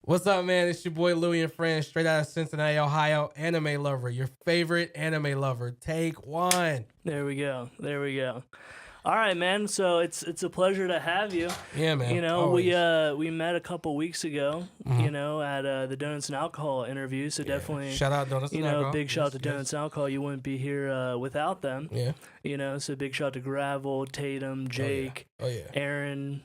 What's up, man? It's your boy Louie&Friends, straight out of Cincinnati, Ohio. Anime lover, your favorite anime lover. Take one. There we go. There we go. All right, man. So it's a pleasure to have you. Yeah, man. You know, Always. we met a couple weeks ago. You know, at the Donuts and Alcohol interview. So definitely, Shout out Donuts and Alcohol. big shout out to Donuts and Alcohol. You wouldn't be here without them. Yeah. You know, so big shout out to Gravel, Tatum, Jake, Oh yeah. Aaron,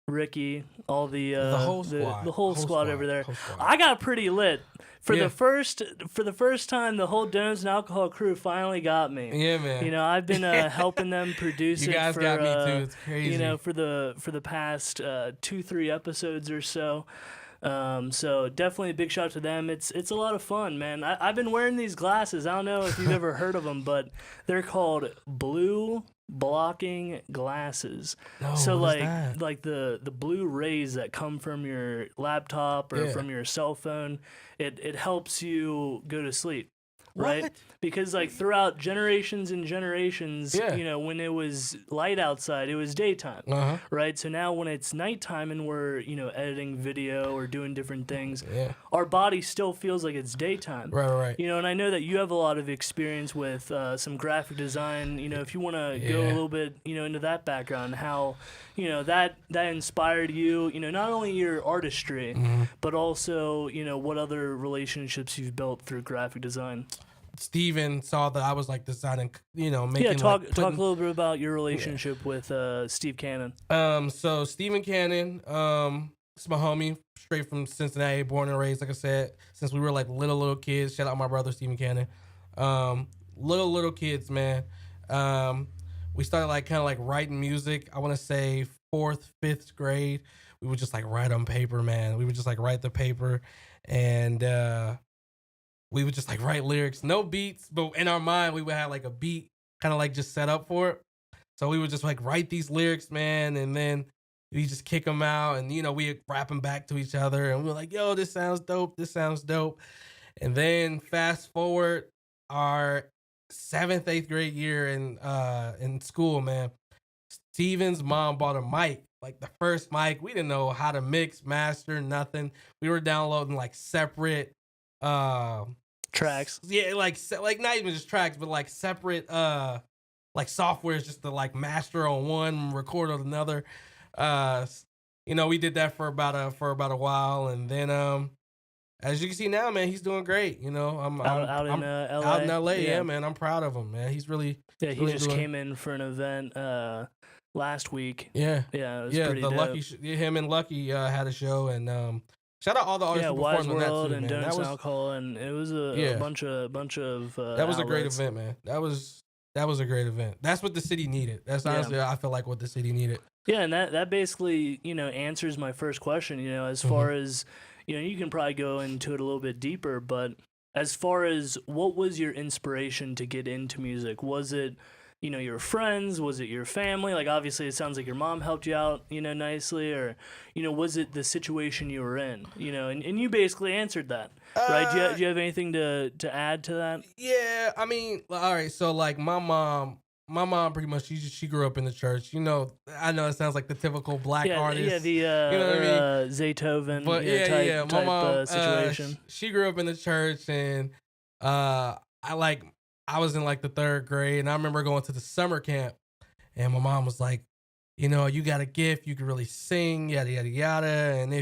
Ricky, all the whole squad. the whole squad over there. Whole squad. I got pretty lit. For Yeah. the first time, the whole Donuts and Alcohol crew finally got me. Yeah, man. You know, I've been helping them produce You it guys for, got me too. It's crazy. you know, for the past 2-3 episodes or so. So definitely a big shout out to them. It's a lot of fun, man. I've been wearing these glasses. I don't know if you've ever heard of them, but they're called blue blocking glasses. No, So what is that? like the blue rays that come from your laptop or Yeah. from your cell phone, it helps you go to sleep. Right? What? Because like throughout generations and generations, Yeah. you know, when it was light outside, it was daytime. Uh-huh. Right? So now when it's nighttime and we're, you know, editing video or doing different things, Yeah. our body still feels like it's daytime. Right. You know, and I know that you have a lot of experience with some graphic design. You know, if you want to go a Yeah. little bit, you know, into that background, how, you know, that inspired you, you know, not only your artistry, Mm-hmm. but also, you know, what other relationships you've built through graphic design. Steven saw that I was like designing, you know, making Yeah, talk like, talk a putting- little bit about your relationship with Steve Cannon. So Stephen Cannon, it's my homie, straight from Cincinnati, born and raised, like I said, since we were like little kids. Shout out my brother Stephen Cannon. Little kids, man. We started like kind of like writing music. I want to say 4th, 5th grade. We would just like write on paper, man. We would just like write the paper, and we would just like write lyrics, no beats, but in our mind we would have like a beat, kind of like just set up for it. So we would just like write these lyrics, man, and then we just kick them out, and you know we rap them back to each other, and we were like, "Yo, this sounds dope. This sounds dope." And then fast forward our 7th, 8th grade year in school, man. Steven's mom bought a mic, like the first mic. We didn't know how to mix, master, nothing. We were downloading like separate Tracks. yeah, like not even just tracks, but like separate like softwares just to like master on one, record on another. You know, we did that for about a while, and then as you can see now, man, he's doing great. You know, I'm Out in LA. out in LA, yeah, man. I'm proud of him, man. He's really Yeah, he really just doing- came in for an event last week. yeah. Yeah, it was Yeah, pretty the dope. Lucky, him and Lucky had a show, and shout out all the artists Yeah, who Wise performed on that World too, and man. Donuts That and was Alcohol, and it was a Yeah. bunch of that was a great outlets. event, man. That was a great event. That's what the city needed. That's Yeah. honestly, I feel like what the city needed. Yeah, and that basically, you know, answers my first question, you know, as far as, you know, you can probably go into it a little bit deeper, but as far as what was your inspiration to get into music? Was it, you know, your friends? Was it your family? Like, obviously, it sounds like your mom helped you out, you know, nicely, or, you know, was it the situation you were in? You know, and you basically answered that, right? Do you have anything to add to that? Yeah, I mean, all right. So like my mom pretty much she grew up in the church. You know, I know it sounds like the typical black artist. Yeah, the you know what I mean? Zaytoven But type, my mom situation. she grew up in the church, and I was in like the 3rd grade, and I remember going to the summer camp, and my mom was like, you know, you got a gift, you can really sing, yada yada yada, and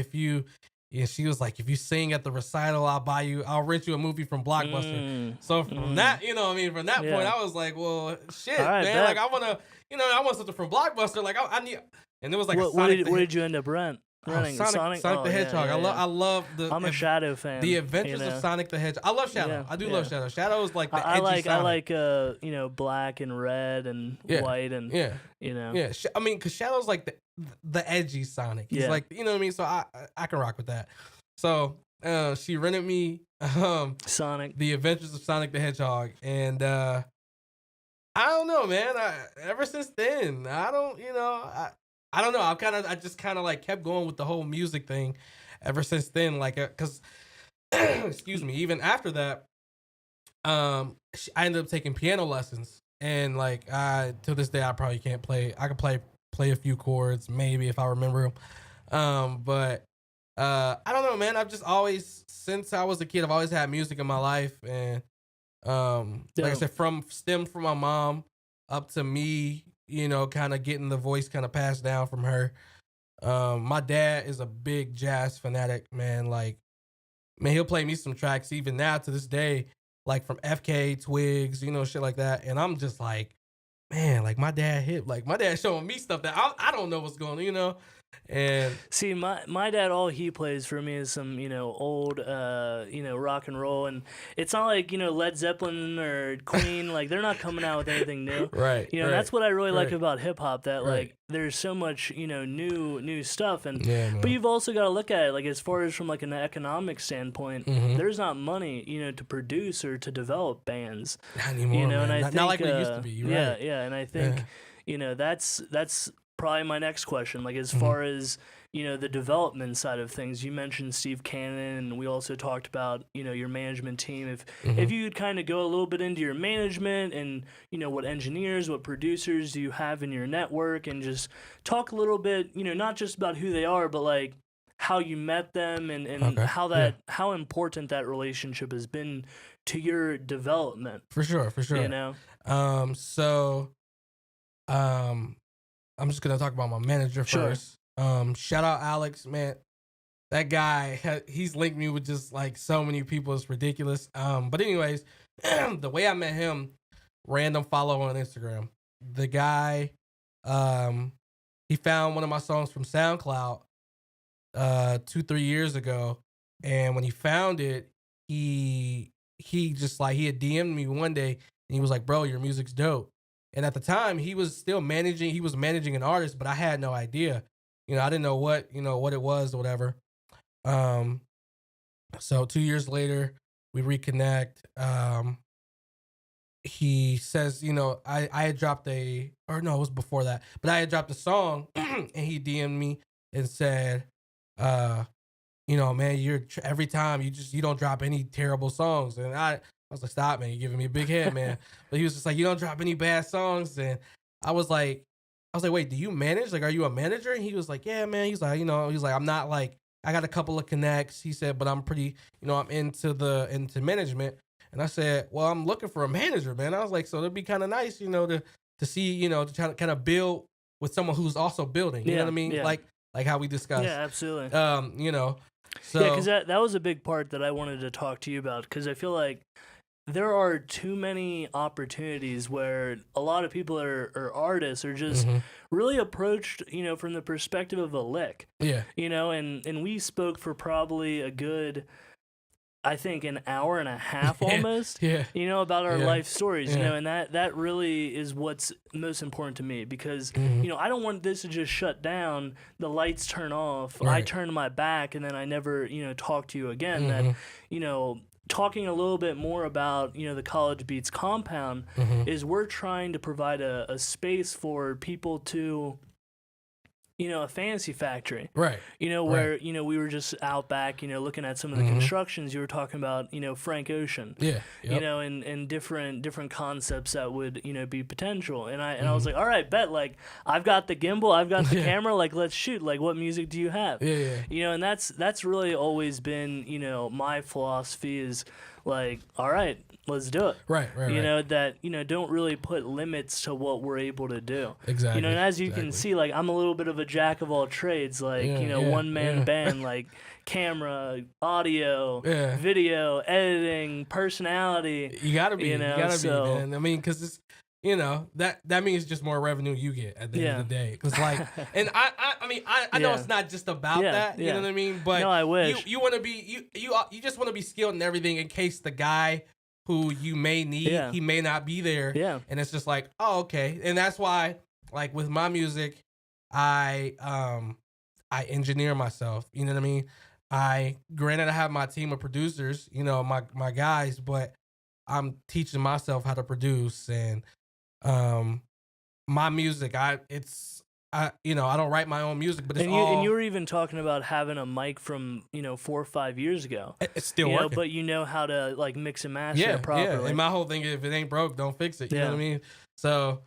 she was like, if you sing at the recital, I'll rent you a movie from Blockbuster. So from that, you know what I mean, from that Yeah. point, I was like, well, shit, All right, man, bet. like I want something from Blockbuster, like I need, and it was like What did you end up renting? Sonic the Oh, yeah, Hedgehog. yeah, yeah. I love the. I'm a Shadow fan. The Adventures you know? of Sonic the Hedgehog. I love Shadow. Yeah, I do yeah. love Shadow. Shadow is like the I edgy like Sonic. you know, black and red and white and Yeah, you know. yeah. I mean, because Shadow's like the edgy Sonic. He's Yeah. like, you know what I mean. So I can rock with that. So she rented me Sonic. The Adventures of Sonic the Hedgehog, and I don't know, man. Ever since then, I don't know. I just kind of like kept going with the whole music thing ever since then. Like, cause, excuse me, even after that, I ended up taking piano lessons, and like, to this day, I probably can't play. I could play a few chords, maybe if I remember them. But I don't know, man. I've just always, since I was a kid, I've always had music in my life, and like I said, stemmed from my mom up to me, you know, kind of getting the voice kind of passed down from her. My dad is a big jazz fanatic, man. Like, man, he'll play me some tracks even now to this day, like from FK, Twigs, you know, shit like that. And I'm just like, man, like my dad showing me stuff that I don't know what's going on, you know. And see, my dad, all he plays for me is some, old, rock and roll, and it's not like, Led Zeppelin or Queen, like they're not coming out with anything new. right, And right, that's what I really like right, about hip hop, that right. like there's so much, new stuff, and Yeah, man. but you've also got to look at it like as far as from like an economic standpoint, there's not money, to produce or to develop bands. Not anymore, man. And I not, think not like it used to be. You're yeah, right. yeah, and I think that's probably my next question. Like as far as the development side of things, you mentioned Steve Cannon, and we also talked about your management team. If you could kind of go a little bit into your management and what engineers, what producers do you have in your network, and just talk a little bit, not just about who they are, but like how you met them and Okay. how important that relationship has been to your development. For sure. So I'm just gonna talk about my manager first. Shout out Alex, man. That guy, he's linked me with just like so many people. It's ridiculous. But anyways, the way I met him, random follow on Instagram. The guy, he found one of my songs from SoundCloud 2-3 years ago, and when he found it, he just like, he had DM'd me one day, and he was like, "Bro, your music's dope." And at the time, he was managing an artist, but I had no idea. I didn't know what it was or whatever. So 2 years later, we reconnect. He says, I had dropped it was before that, but I had dropped a song and he DM'd me and said, man, every time you don't drop any terrible songs. And I was like, stop, man, you're giving me a big head, man. But he was just like, you don't drop any bad songs. And I was like, wait, do you manage? Like, are you a manager? And he was like, yeah, man. He's like, I'm not like, I got a couple of connects. He said, but I'm pretty, I'm into management. And I said, well, I'm looking for a manager, man. I was like, so it'd be kind of nice, to see, to try to kind of build with someone who's also building. You know what I mean? Yeah. Like how we discussed. Yeah, absolutely. So yeah, because that was a big part that I wanted to talk to you about, because I feel like there are too many opportunities where a lot of people or artists are just really approached, from the perspective of a lick. Yeah. And we spoke for probably a good, I think, an hour and a half almost, about our life stories, and that really is what's most important to me, because, I don't want this to just shut down, the lights turn off, I turn my back, and then I never, talk to you again. That, talking a little bit more about, the College Beats compound is we're trying to provide a space for people to, a fantasy factory. Right. Where, we were just out back, looking at some of the constructions. You were talking about, Frank Ocean. Yeah. Yep. And different concepts that would, be potential. And I was like, all right, bet, like, I've got the gimbal, I've got the camera, like, let's shoot. Like, what music do you have? Yeah. And that's really always been, my philosophy is like, all right, let's do it. Right. That, don't really put limits to what we're able to do. Exactly. And as you can see, like, I'm a little bit of a jack of all trades, like, one-man band, like camera, audio, video, editing, personality. You gotta be, so, man. I mean, because it's, that means just more revenue you get at the end of the day. Because like, and I know it's not just about that. You know what I mean? But no, I wish you want to be you just want to be skilled in everything in case the guy who you may need he may not be there. Yeah. And it's just like, oh, okay. And that's why, like with my music, I engineer myself. You know what I mean? Granted I have my team of producers, my guys, but I'm teaching myself how to produce. And my music, I don't write my own music, but it's and you were even talking about having a mic from 4 or 5 years ago. It's still working, but you know how to like mix and master it properly. And my whole thing is, if it ain't broke, don't fix it. You know what I mean? So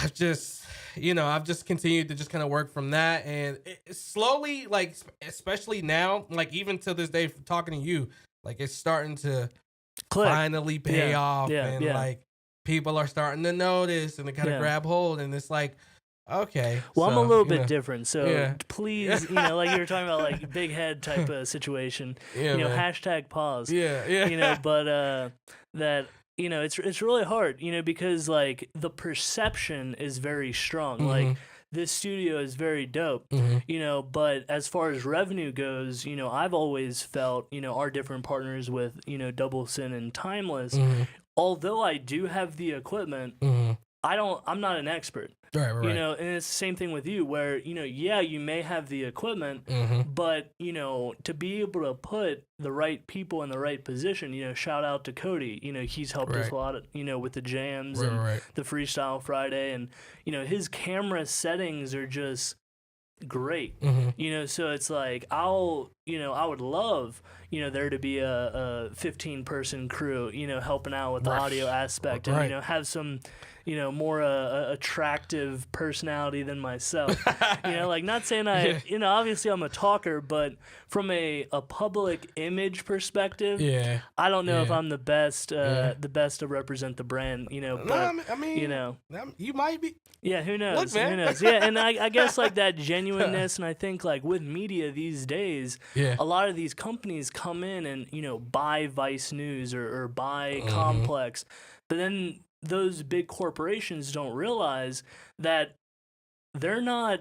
I've just, I've just continued to just kind of work from that, and it slowly, like, especially now, like even to this day, from talking to you, like it's starting to Click. finally pay off, Yeah. and Yeah. like people are starting to notice, and they kind of Yeah. grab hold, and it's like, okay. Well, I'm a so, little bit different, so yeah. please, like you were talking about, like big head type of situation. Yeah, man. Hashtag pause. Yeah. But that it's really hard, because like the perception is very strong. Like this studio is very dope, but as far as revenue goes, I've always felt, our different partners with, Double Sin and Timeless, although I do have the equipment, I'm not an expert. Right. And it's the same thing with you where, you may have the equipment, but, to be able to put the right people in the right position, shout out to Cody, he's helped us a lot, with the jams and the Freestyle Friday, and, his camera settings are just great. So it's like, I would love, there to be a 15-person crew, helping out with the audio aspect, and, have some, more attractive personality than myself. Like not saying obviously I'm a talker, but from a public image perspective, I don't know if I'm the best to represent the brand, but I mean, you might be. Yeah, who knows? Look, man. Who knows? Yeah, and I guess like that genuineness, and I think like with media these days, a lot of these companies come in and buy Vice News or buy Complex, but then those big corporations don't realize that they're not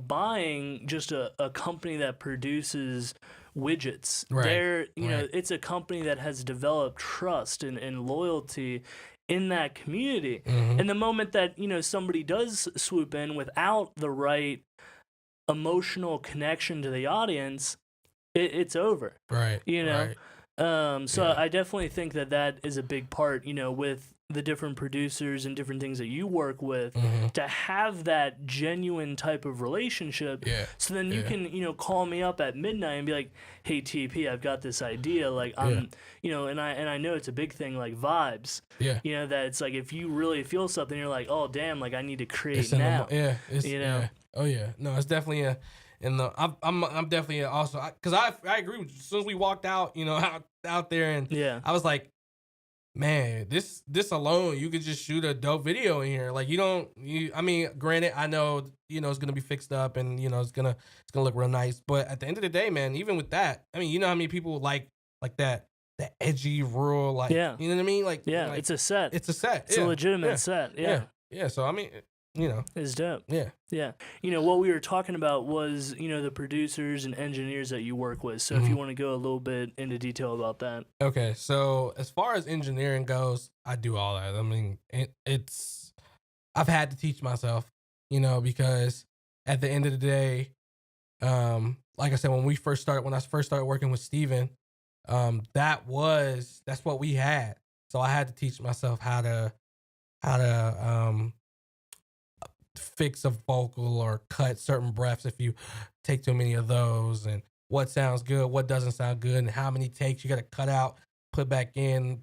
buying just a company that produces widgets. They're it's a company that has developed trust and loyalty in that community. And the moment that somebody does swoop in without the right emotional connection to the audience, it's over. So I definitely think that is a big part, with the different producers and different things that you work with, to have that genuine type of relationship. So then you can, call me up at midnight and be like, hey, TP, I've got this idea. Like, I'm, and I know it's a big thing, like vibes. That it's like, if you really feel something, you're like, oh, damn, like I need to create now. Oh, yeah. No, it's definitely I'm definitely also, because I agree with you. As soon as we walked out, out there, and I was like, man, this alone, you could just shoot a dope video in here. Like I mean, granted, I know, it's gonna be fixed up, and it's gonna look real nice. But at the end of the day, man, even with that, I mean, you know how many people like that edgy rural, like, you know what I mean? Like, like, it's a set. It's a set. It's a legitimate set. Yeah. So I mean, it's dope. Yeah. What we were talking about was, the producers and engineers that you work with. So if you want to go a little bit into detail about that. Okay. So as far as engineering goes, I do all that. I mean, I've had to teach myself, because at the end of the day, like I said, when I first started working with Steven, that's what we had. So I had to teach myself how to fix a vocal or cut certain breaths if you take too many of those, and what sounds good, what doesn't sound good, and how many takes you got to cut out, put back in,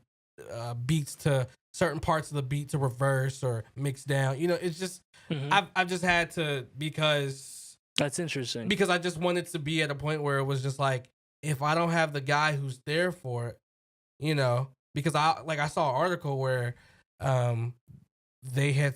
beats to certain parts of the beat to reverse or mix down. It's just I've just had to, because that's interesting, because I just wanted to be at a point where it was just like, if I don't have the guy who's there for it, because I saw an article where they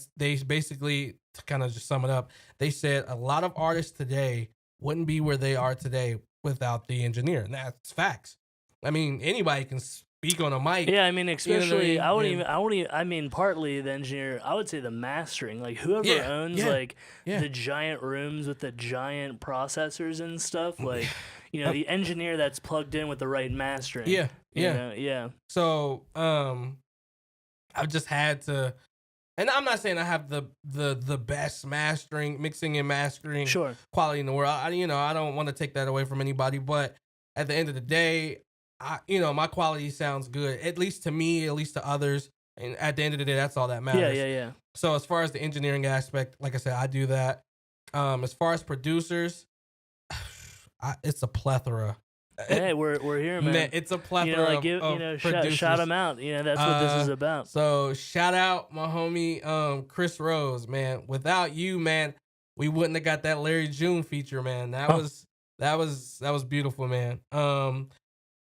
basically, to kind of just sum it up, they said a lot of artists today wouldn't be where they are today without the engineer, and that's facts. I mean, anybody can speak on a mic. Yeah, I mean, especially, I wouldn't even, I mean, partly the engineer, I would say the mastering, like whoever owns the giant rooms with the giant processors and stuff, like, the engineer that's plugged in with the right mastering. Yeah. So, I've just had to. And I'm not saying I have the best mixing and mastering quality in the world. I don't want to take that away from anybody, but at the end of the day, my quality sounds good, at least to me, at least to others. And at the end of the day, that's all that matters. Yeah. So as far as the engineering aspect, like I said, I do that. As far as producers, it's a plethora Hey, we're here, man. It's a plethora like of shout producers. them out. That's what this is about. So shout out my homie Chris Rose, man. Without you, man, we wouldn't have got that Larry June feature, man. That was beautiful, man.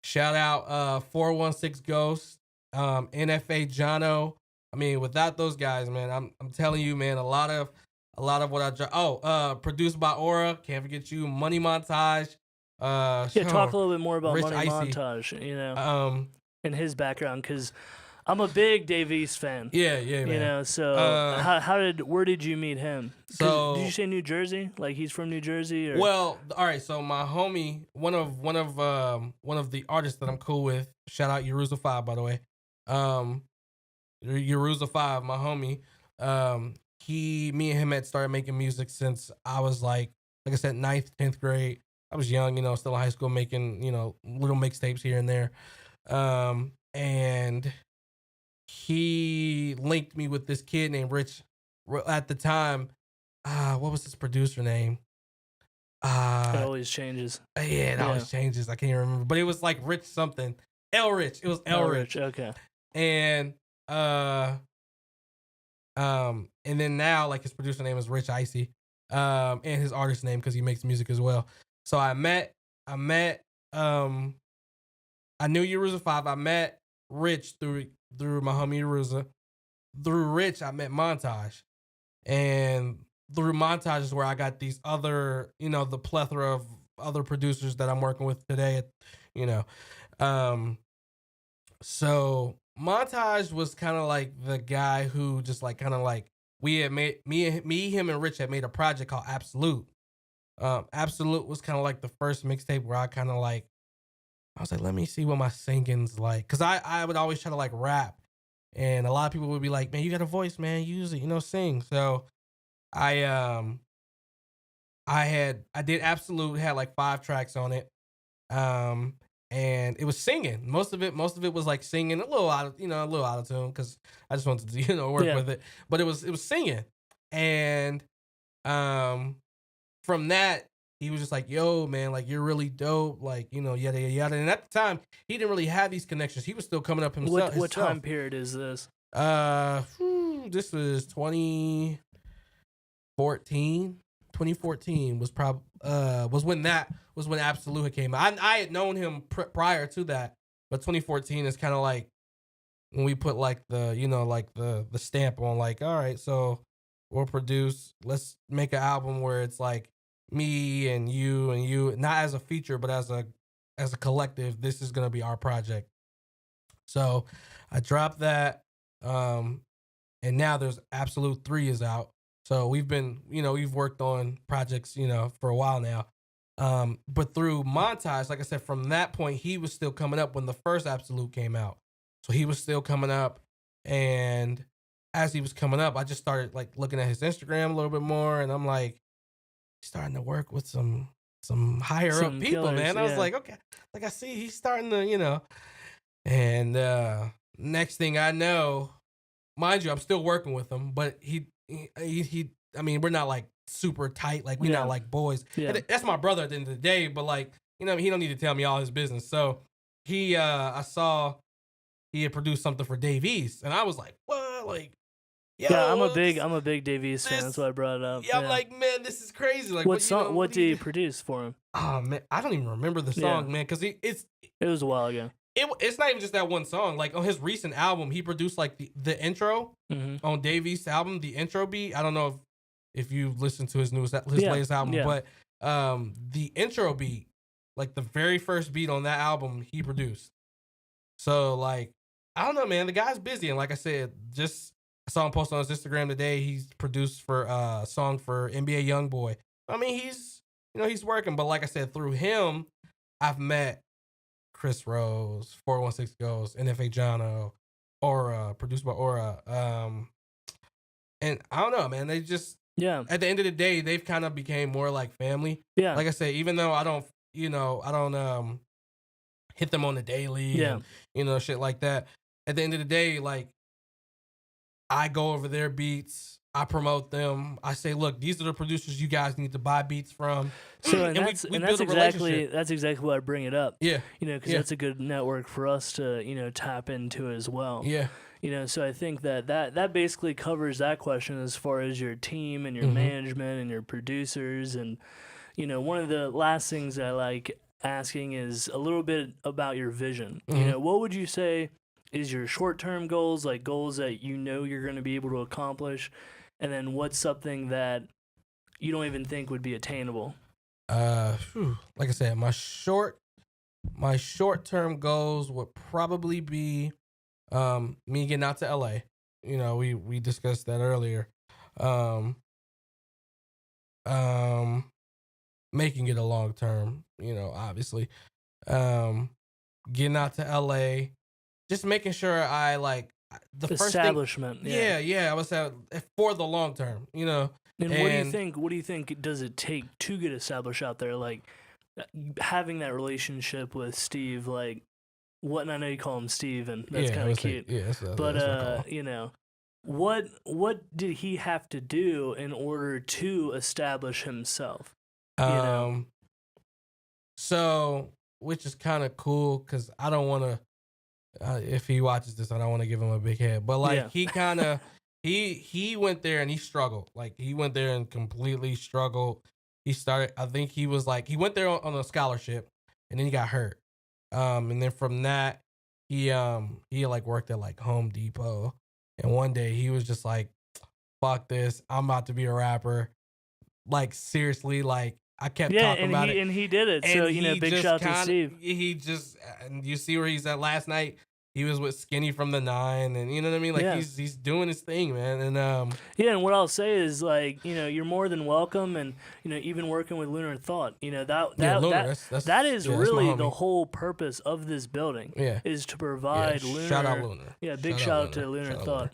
Shout out 416 Ghost, NFA Jono. I mean, without those guys, man, I'm telling you, man, a lot of what I produced by Aura. Can't forget you, Money Montage. Talk a little bit more about Rich Money Icy. Montage, and his background, because I'm a big Dave East fan. Yeah, man. So where did you meet him? So did you say New Jersey? Like he's from New Jersey? Or? Well, all right. So my homie, one of the artists that I'm cool with. Shout out Yeruza 5, by the way. Yeruza 5, my homie. Me and him had started making music since I was like I said, 9th, 10th grade. I was young, still in high school, making, little mixtapes here and there. And he linked me with this kid named Rich. At the time, what was his producer name? It always changes. Yeah, it always changes. I can't remember, but it was like Rich something. L Rich. It was L Rich. Okay. And and then now like his producer name is Rich Icy, and his artist name because he makes music as well. So I knew Yeruza 5. I met Rich through my homie Yeruza. Through Rich, I met Montage, and through Montage is where I got these other, the plethora of other producers that I'm working with today. So Montage was kind of like the guy who just like kind of like we had made him and Rich had made a project called Absolute. Absolute was kind of like the first mixtape where I kind of like, I was like, let me see what my singing's like. Cause I would always try to like rap, and a lot of people would be like, man, you got a voice, man, use it, sing. So I did Absolute, had like 5 tracks on it. And it was singing. Most of it was like singing, a little out of tune because I just wanted to work with it. But it was singing, and from that he was just like, yo, man, like you're really dope, like yada yada yada. And at the time he didn't really have these connections. He was still coming up himself. What time period is this? This was 2014. 2014 was was when Absolute came out. I had known him prior to that, but 2014 is kind of like when we put like the the stamp on, like, all right, so we'll produce, let's make an album where it's like me and you, not as a feature but as a collective. This is gonna be our project. So I dropped that, and now there's Absolute 3 is out. So we've been, we've worked on projects, for a while now. But through Montage, like I said, from that point, he was still coming up when the first Absolute came out. So he was still coming up. And as he was coming up, I just started like looking at his Instagram a little bit more. And I'm like, he's starting to work with some higher up people, killers, man. I was like, okay, like I see he's starting to, and next thing I know, mind you, I'm still working with him, but he I mean, we're not like super tight, like we're not like boys. Yeah. That's my brother at the end of the day, but like, he don't need to tell me all his business. So he I saw he had produced something for Dave East, and I was like, what? Like, yeah, I'm a big Dave East fan. That's why I brought it up. Yeah, I'm like, man, this is crazy. Like, what song? What did he produce for him? Oh man, I don't even remember the song, man, because it was a while ago. It's not even just that one song. Like on his recent album, he produced like the intro on Dave East's album, the intro beat. I don't know if you've listened to his latest album, but the intro beat, like the very first beat on that album, he produced. So like, I don't know, man. The guy's busy, and like I said, just I saw him post on his Instagram today. He's produced for a song for NBA YoungBoy. I mean, he's working, but like I said, through him, I've met Chris Rose, 416 Ghost, NFA Jono, Aura, produced by Aura. And I don't know, man. They just at the end of the day, they've kind of became more like family. Yeah. Like I say, even though I don't hit them on the daily and shit like that. At the end of the day, like I go over their beats I promote them. I say, look, these are the producers you guys need to buy beats from. So and that's we and build that's a exactly relationship. that's exactly why I bring it up. Yeah, Because yeah, that's a good network for us to tap into as well. yeah. So I think that basically covers that question as far as your team and your Mm-hmm. management and your producers. And one of the last things I like asking is a little bit about your vision. Mm-hmm. What would you say is your short-term goals, like goals that you're going to be able to accomplish, and then what's something that you don't even think would be attainable? Like I said, my short term goals would probably be me getting out to LA. We discussed that earlier. Um, Making it a long term, obviously. Getting out to LA, just making sure I like the first thing. Establishment. Yeah, I would say for the long term, And what do you think? What do you think does it take to get established out there? Like having that relationship with Steve, like what? And I know you call him Steve, and that's Yeah, I kind of would say- cute. yeah, that's what I But call what did he have to do in order to establish himself? him. So, which is kind of cool because I don't want to. If he watches this, I don't want to give him a big head, but like Yeah. he kind of he went there and he struggled. Like he went there and completely struggled. He started. I think he was like he went there on a scholarship, and then he got hurt. And then from that, he like worked at like Home Depot, and one day he was just like, "Fuck this! I'm about to be a rapper." Like seriously, like I kept talking about it. And he did it. And So he big just shout out to Steve. He just, and you see where he's at last night. He was with Skinny from the 9, and you know what I mean. Like Yeah. he's doing his thing, man. And And what I'll say is like you're more than welcome, and even working with Lunar Thought, Lunar, that is that's my really homie. the whole purpose of this building. Yeah. Is to provide Yeah, Lunar. shout out Lunar. Yeah, big shout out to Lunar Thought.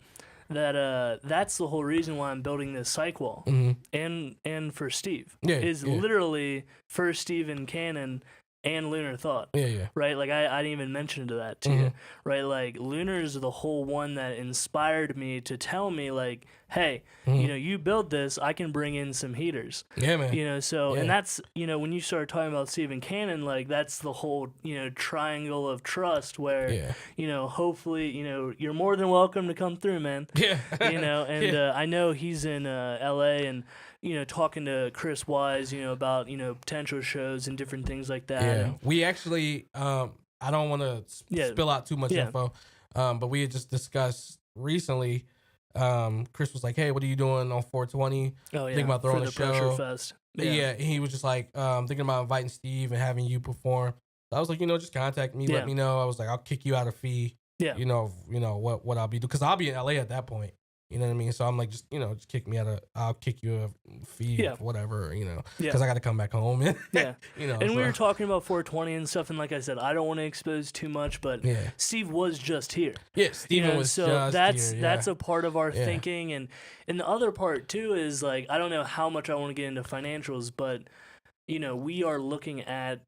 That's the whole reason why I'm building this psych wall, and for Steve, is literally for Steve and Cannon and Lunar Thought. Yeah. Right? Like I didn't even mention to that to you. Right? Like Lunar's the whole one that inspired me to tell me like, hey, you build this, I can bring in some heaters. Yeah, man. And that's when you start talking about Steve and Cannon, like that's the whole triangle of trust where hopefully you're more than welcome to come through, man. Yeah. I know he's in LA and talking to Chris Wise, about potential shows and different things like that. Yeah, And, we actually, I don't want to spill out too much info, but we had just discussed recently. Chris was like, "Hey, what are you doing on 420? Thinking about throwing for a the Pressure show." Fest. Yeah, and he was just like, thinking about inviting Steve and having you perform. So I was like, just contact me, let me know. I was like, I'll kick you out a fee. Yeah. What I'll be doing, because I'll be in LA at that point. You know what I mean? So I'm like, just kick me out I'll kick you a fee, or whatever, because I got to come back home. And, And we were talking about 420 and stuff, and like I said, I don't want to expose too much, but Steve was just here. Yeah, Steven was so just here. That's a part of our thinking, and the other part too is like I don't know how much I want to get into financials, but we are looking at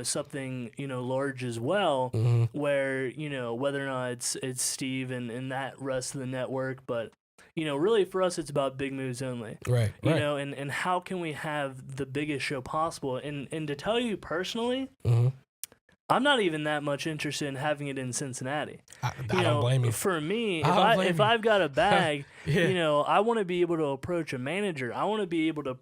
something large as well, where whether or not it's Steve and that rest of the network, but really for us it's about big moves only, right? And how can we have the biggest show possible, and to tell you personally, I'm not even that much interested in having it in Cincinnati. I don't blame you. For me, if I've got a bag, I want to be able to approach a manager. I want to be able to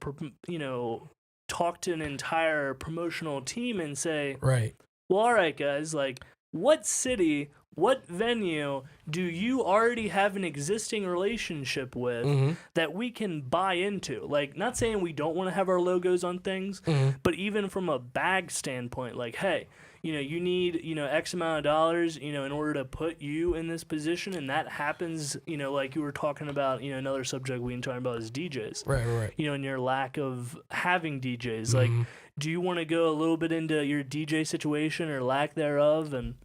talk to an entire promotional team and say, right, well, all right, guys, like, what city, what venue do you already have an existing relationship with that we can buy into? Like, not saying we don't want to have our logos on things, but even from a bag standpoint, like, hey, you need, X amount of dollars, in order to put you in this position. And that happens, like you were talking about, another subject we been talking about is DJs. Right. And your lack of having DJs. Like, do you want to go a little bit into your DJ situation or lack thereof? And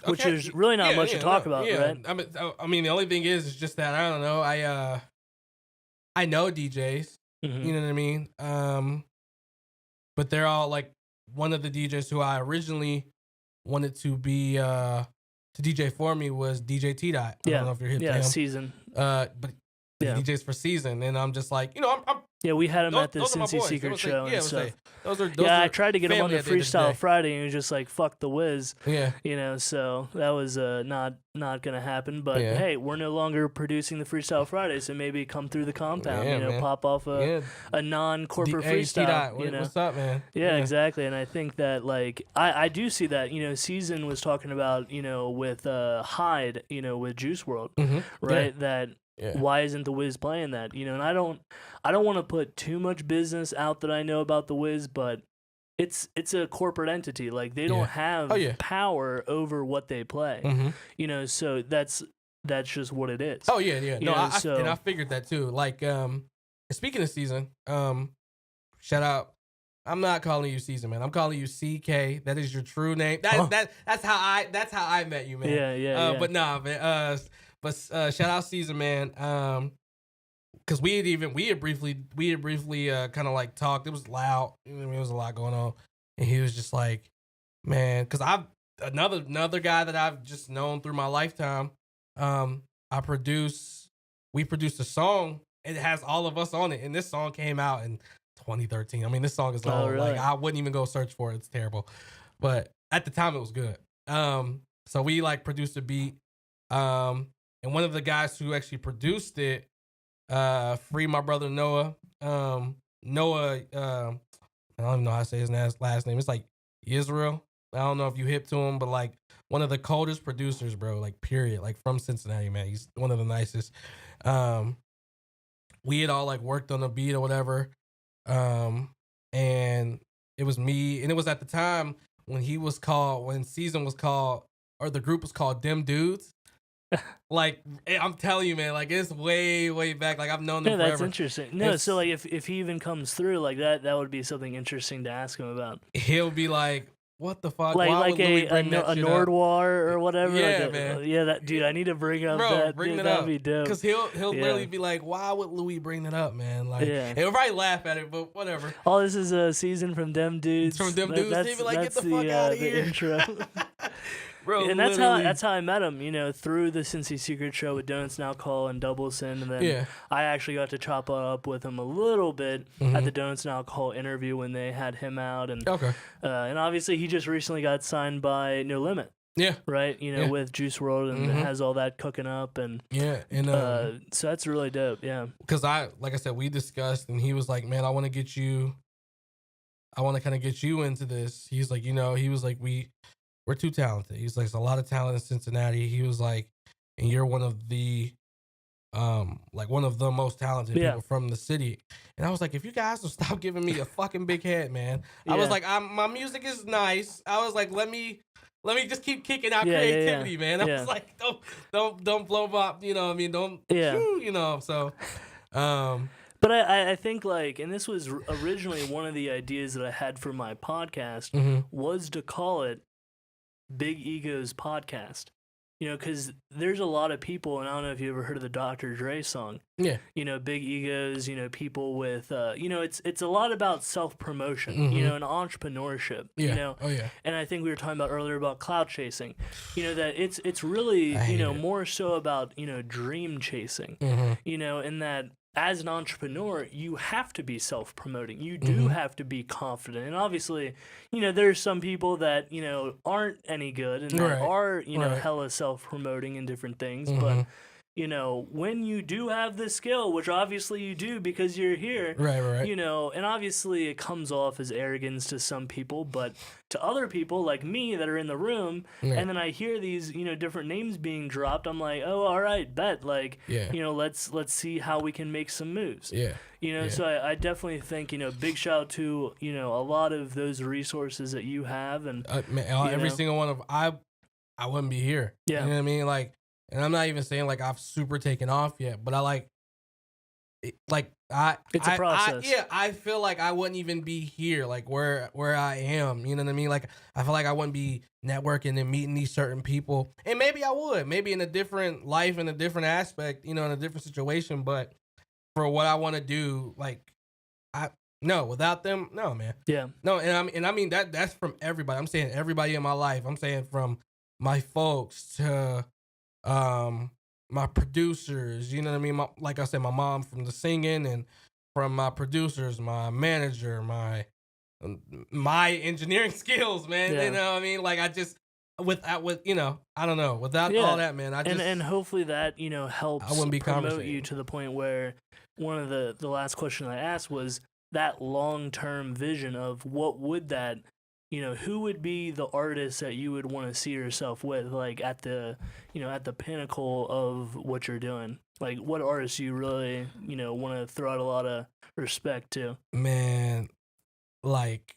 which is really not much to talk about, right? I mean, the only thing is just that, I don't know. I know DJs, you know what I mean? But they're all like, one of the DJs who I originally wanted to be to DJ for me was DJ T-Dot. I don't know if you're hip to him. Season. But DJs for season, and I'm just like, I'm Yeah, we had him at the those are my Cincy boys. Secret show and stuff. Those are I tried to get him on family the at the end of the Freestyle day. Friday, and he was just like, "Fuck the Wiz." Yeah. So that was not gonna happen. But Yeah. hey, we're no longer producing the Freestyle Friday, so maybe come through the compound. Yeah, man. Pop off a non-corporate Hey, freestyle. T-Dot, what's up, man? Yeah, exactly. And I think that like I do see that. Season was talking about with Hyde, with Juice World, right? That. Yeah. Why isn't the Wiz playing that? And I don't want to put too much business out that I know about the Wiz, but it's a corporate entity. Like they don't have power over what they play. So that's just what it is. Oh yeah. No, I figured that too. Like speaking of season, shout out. I'm not calling you Season, man. I'm calling you CK. That is your true name. That's how I met you, man. Yeah. But nah, man. But shout out Season, man. Because we had briefly kind of like talked. It was loud. It was a lot going on, and he was just like, man, because I've another guy that I've just known through my lifetime. We produced a song. It has all of us on it, and this song came out in 2013. I mean, this song is old. Really? Like I wouldn't even go search for it. It's terrible, but at the time it was good. So we like produced a beat. And one of the guys who actually produced it, free my brother Noah. Noah, I don't even know how to say his last name. It's like Israel. I don't know if you hip to him, but like one of the coldest producers, bro. Like period. Like from Cincinnati, man. He's one of the nicest. We had all like worked on the beat or whatever. And it was me, and it was at the time when Season was called, or the group was called Dem Dudes. Like I'm telling you, man, like it's way back. Like I've known them forever. That's interesting. No, so like if he even comes through like that would be something interesting to ask him about. He'll be like, "What the fuck? Like Why would Louie bring that shit up?" Nordwar or whatever. Yeah, like man. That dude. I need to bring up Bro, that. Bring dude, that up. That'd be dope. Because he'll literally be like, "Why would Louie bring that up, man?" Like, he'll probably laugh at it, but whatever. Oh, this is a Season from Dem Dudes. From Dem Dudes, he'd be like, "Get the fuck out of here." The intro. Bro, and that's how I met him, through the Cincy Secret show with Donuts and Alcohol and Double Sin, and then I actually got to chop it up with him a little bit at the Donuts and Alcohol interview when they had him out, and and obviously he just recently got signed by No Limit. Yeah. Right. With Juice WRLD and has all that cooking up and so that's really dope. Yeah. Because like I said, we discussed and he was like, "Man, I want to kind of get you into this." He's like, he was like, we're too talented. He's like, there's a lot of talent in Cincinnati. He was like, and you're one of the most talented people from the city. And I was like, if you guys will stop giving me a fucking big head, man. I was like, my music is nice. I was like, let me just keep kicking out creativity, man. I was like, don't blow up, you know what I mean? Don't, so. But I think like, and this was originally one of the ideas that I had for my podcast was to call it Big Ego's Podcast. Because there's a lot of people, and I don't know if you ever heard of the Dr. Dre song. Yeah. Big egos, people with, it's a lot about self-promotion, and entrepreneurship, Oh, yeah. And I think we were talking about earlier about clout chasing, that it's really, more so about, dream chasing, and that as an entrepreneur, you have to be self-promoting. You do have to be confident. And obviously, there's some people that, aren't any good and that are, hella self-promoting in different things. But, when you do have this skill, which obviously you do because you're here, and obviously it comes off as arrogance to some people, but to other people like me that are in the room, and then I hear these, different names being dropped, I'm like, oh, all right, bet, like, let's see how we can make some moves. So I definitely think, big shout out to, a lot of those resources that you have. And every single one of I wouldn't be here. You know what I mean? Like, and I'm not even saying like I've super taken off yet, but it's a process. I feel like I wouldn't even be here, like where I am. You know what I mean? Like I feel like I wouldn't be networking and meeting these certain people, and maybe I would, maybe in a different life, in a different aspect, in a different situation. But for what I want to do, like without them, no, man. Yeah. No, and I mean that's from everybody. I'm saying everybody in my life. I'm saying from my folks to my producers, you know what I mean? Like I said, my mom from the singing, and from my producers, my manager, my engineering skills, man. Yeah. You know what I mean? Like I just with I don't know, without all that, man, and hopefully that I helps wouldn't be promote you conversating. to the point where one of the last question I asked was that long-term vision of what would that who would be the artist that you would want to see yourself with, like at the at the pinnacle of what you're doing, like what artists you really want to throw out a lot of respect to. Man, like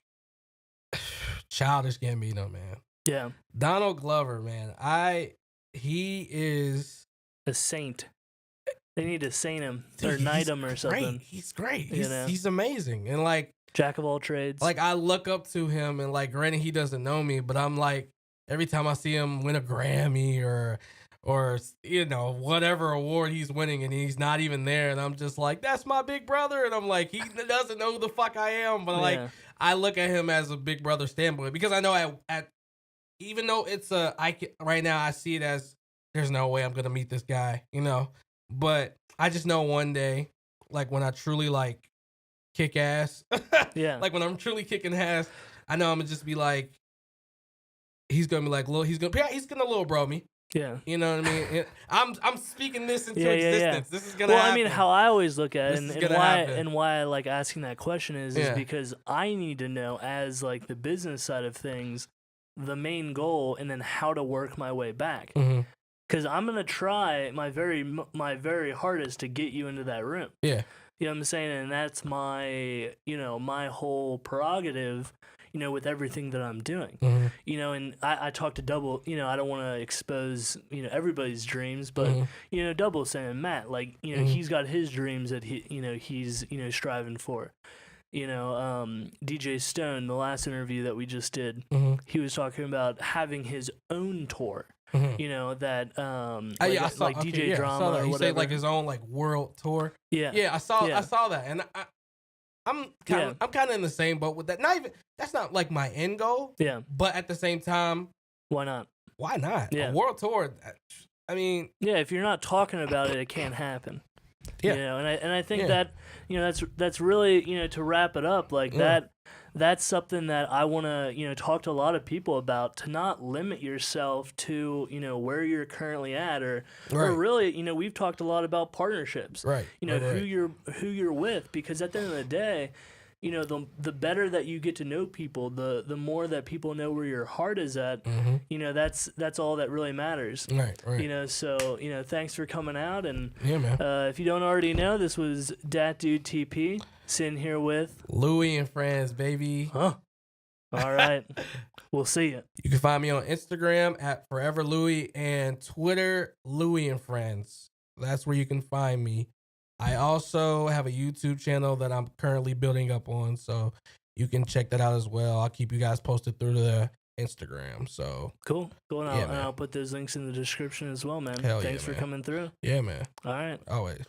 Childish Gambino, man. Yeah, Donald Glover, man. He is a saint. They need to saint him or dude, knight him or something. He's great. You know? He's amazing. And like Jack of all trades. Like I look up to him, and like granted he doesn't know me, but I'm like every time I see him win a Grammy or whatever award he's winning, and he's not even there, and I'm just like, that's my big brother, and I'm like, he doesn't know who the fuck I am, but like I look at him as a big brother standpoint, because I know at even though it's right now I see it as there's no way I'm gonna meet this guy, but I just know one day, like when I truly like kick ass, like when I'm truly kicking ass, I know I'm gonna just be like, he's gonna be like, he's gonna little bro me. Yeah, you know what I mean. I'm speaking this into existence. This is gonna. Well, happen. I mean, how I always look at it, and why I like asking that question is because I need to know, as like the business side of things, the main goal, and then how to work my way back. Because I'm gonna try my very hardest to get you into that room. Yeah. You know what I'm saying? And that's my, my whole prerogative, with everything that I'm doing. And I talk to Double, I don't want to expose, everybody's dreams, but, Double saying, Matt, like, he's got his dreams that he's striving for. DJ Stone, the last interview that we just did, he was talking about having his own tour. That I saw, like DJ Drama or he whatever. said like his own like world tour. Yeah, I saw that, and I'm kind of in the same boat with that. That's not like my end goal. Yeah, but at the same time, why not? Why not? Yeah, a world tour. I mean, if you're not talking about it, it can't happen. Yeah, and I think that that's really to wrap it up like that. That's something that I want to talk to a lot of people about, to not limit yourself to where you're currently at, or really we've talked a lot about partnerships, right? Who you're with, because at the end of the day, the better that you get to know people, the more that people know where your heart is at. That's all that really matters. Right. So thanks for coming out, and man. If you don't already know, this was Dat Dude TP sitting here with Louie&Friends, baby. All right. We'll see you. You can find me on Instagram at Forever Louie and Twitter Louie&Friends. That's where you can find me. I also have a YouTube channel that I'm currently building up on, so you can check that out as well. I'll keep you guys posted through the Instagram. So cool. And I'll put those links in the description as well, man. Hell Thanks for man. coming through. Yeah, man. All right. Always.